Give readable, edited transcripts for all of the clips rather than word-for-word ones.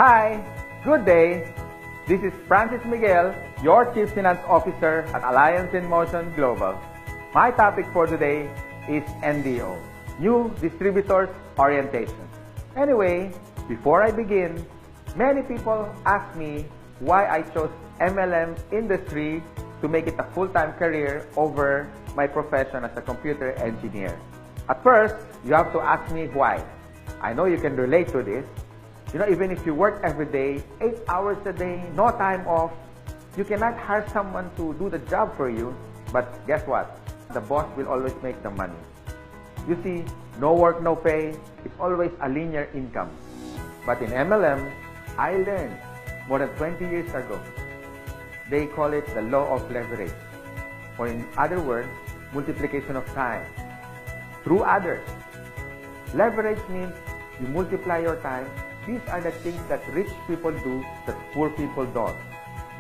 Hi, good day. This is Francis Miguel, your Chief Finance Officer at Alliance in Motion Global. My topic for today is NDO, New Distributors Orientation. Anyway, before I begin, many people ask me why I chose MLM industry to make it a full-time career over my profession as a computer engineer. At first, you have to ask me why. I know you can relate to this. You know, even if you work every day, 8 hours a day, no time off, you cannot hire someone to do the job for you. But guess what? The boss will always make the money. You see, no work, no pay. It's always a linear income. But in MLM, I learned more than 20 years ago. They call it the law of leverage. Or in other words, multiplication of time through others. Leverage means you multiply your time. These are the things that rich people do that poor people don't.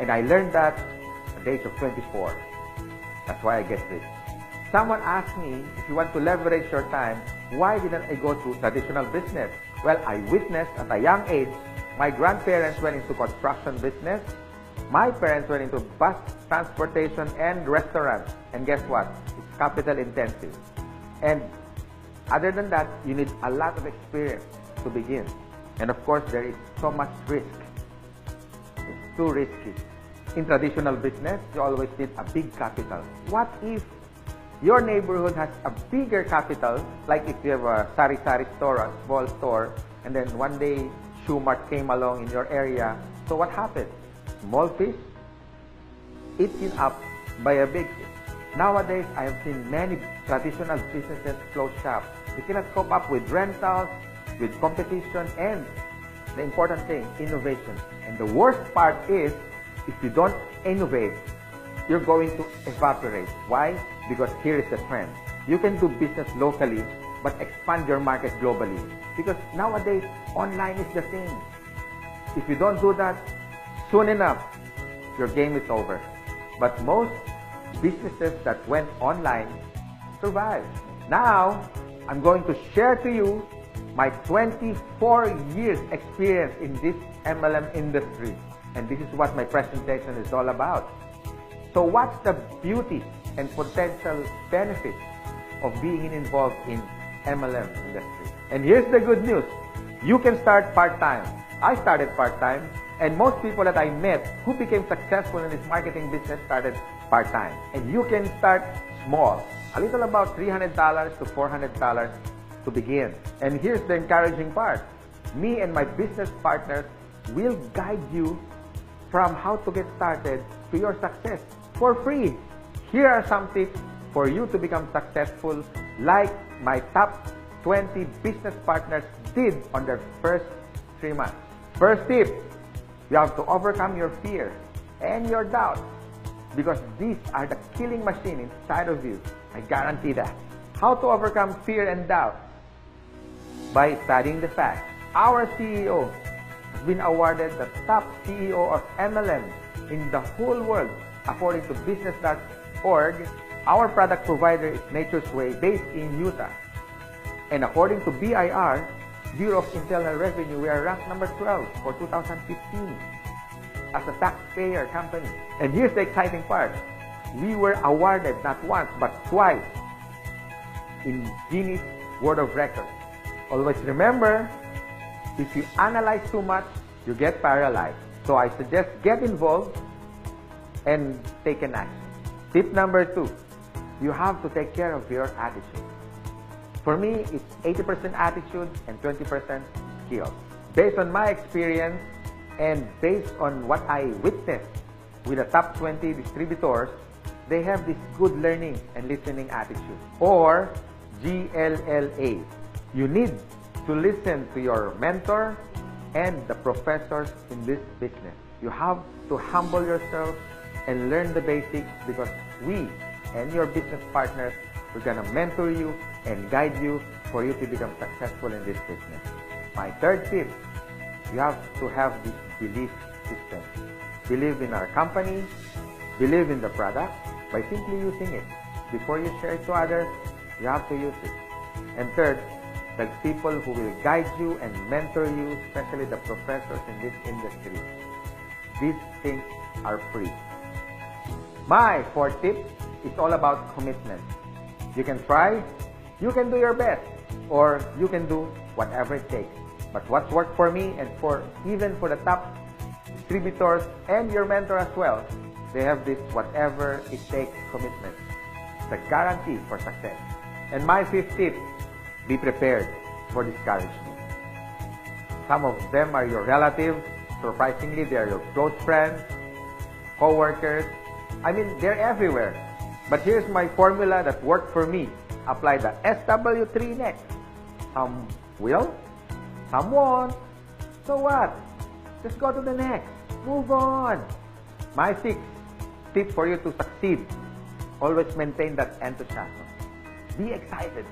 And I learned that at the age of 24. That's why I get rich. Someone asked me, if you want to leverage your time, why didn't I go to traditional business? Well, I witnessed at a young age, my grandparents went into construction business. My parents went into bus transportation and restaurants. And guess what? It's capital intensive. And other than that, you need a lot of experience to begin. And of course, there is so much risk. It's too risky. In traditional business, you always need a big capital. What if your neighborhood has a bigger capital, like if you have a sari-sari store, a small store, and then one day Shoe Mart came along in your area. So what happened? Small fish eaten up by a big fish. Nowadays, I have seen many traditional businesses close shop. You cannot cope up with rentals, with competition, and the important thing, innovation. And the worst part is, if you don't innovate, you're going to evaporate. Why? Because here is the trend. You can do business locally, but expand your market globally. Because nowadays, online is the thing. If you don't do that, soon enough, your game is over. But most businesses that went online survived. Now, I'm going to share to you my 24 years experience in this MLM industry. And this is what my presentation is all about. So what's the beauty and potential benefits of being involved in MLM industry? And here's the good news. You can start part-time. I started part-time, and most people that I met who became successful in this marketing business started part-time. And you can start small, a little about $300 to $400 to begin. And here's the encouraging part. Me and my business partners will guide you from how to get started to your success for free. Here are some tips for you to become successful, like my top 20 business partners did on their first 3 months. First tip, you have to overcome your fear and your doubts, because these are the killing machine inside of you. I guarantee that. How to overcome fear and doubt? By studying the facts. Our CEO has been awarded the top CEO of MLM in the whole world. According to business.org, our product provider is Nature's Way, based in Utah. And according to BIR, Bureau of Internal Revenue, we are ranked number 12 for 2015 as a taxpayer company. And here's the exciting part. We were awarded not once but twice in Guinness World of Records. Always remember, if you analyze too much, you get paralyzed. So I suggest get involved and take an action. Tip number 2, you have to take care of your attitude. For me, it's 80% attitude and 20% skills. Based on my experience and based on what I witnessed with the top 20 distributors, they have this good learning and listening attitude, or GLLA. You need to listen to your mentor and the professors in this business. You have to humble yourself and learn the basics, because we and your business partners, we're gonna mentor you and guide you for you to become successful in this business. My third tip, you have to have this belief system. Believe in our company, believe in the product by simply using it. Before you share it to others, you have to use it. And third, the people who will guide you and mentor you, especially the professors in this industry. These things are free. My fourth tip is all about commitment. You can try, you can do your best, or you can do whatever it takes. But what's worked for me and even for the top distributors and your mentor as well, they have this whatever it takes commitment. It's a guarantee for success. And my fifth tip, be prepared for discouragement. Some of them are your relatives. Surprisingly, they are your close friends, co-workers. I mean, they're everywhere. But here's my formula that worked for me. Apply the SW3 next. Some will, some won't. So what? Just go to the next. Move on. My sixth tip for you to succeed. Always maintain that enthusiasm. Be excited.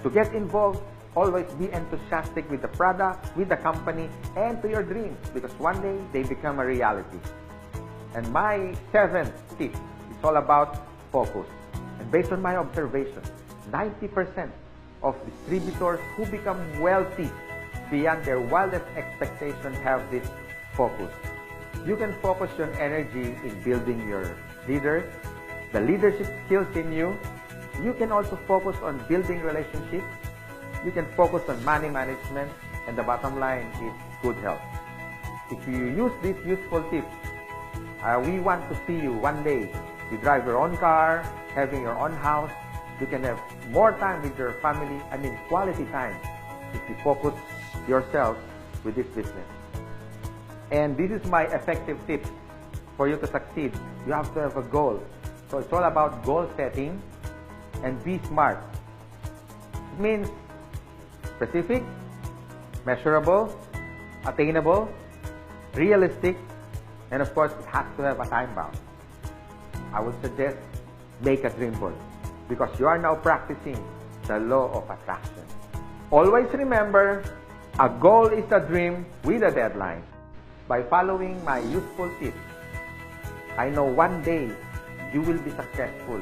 To get involved, always be enthusiastic with the product, with the company, and to your dreams, because one day they become a reality. And my seventh tip is all about focus. And based on my observation, 90% of distributors who become wealthy beyond their wildest expectations have this focus. You can focus your energy in building your leaders, the leadership skills in you. You can also focus on building relationships. You can focus on money management, and the bottom line is good health. If you use these useful tips, we want to see you one day. You drive your own car, having your own house. You can have more time with your family, quality time, if you focus yourself with this business. And this is my effective tip for you to succeed. You have to have a goal. So it's all about goal setting and be smart. It means specific, measurable, attainable, realistic, and of course, it has to have a time bound. I would suggest make a dream board, because you are now practicing the law of attraction. Always remember, a goal is a dream with a deadline. By following my useful tips, I know one day you will be successful.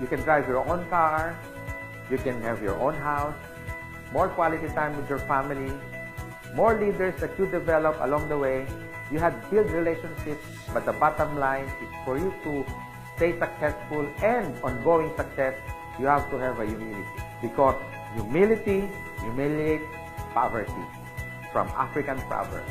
You can drive your own car, you can have your own house, more quality time with your family, more leaders that you develop along the way. You have built relationships, but the bottom line is for you to stay successful and ongoing success, you have to have a humility. Because humility humiliates poverty, from African proverb.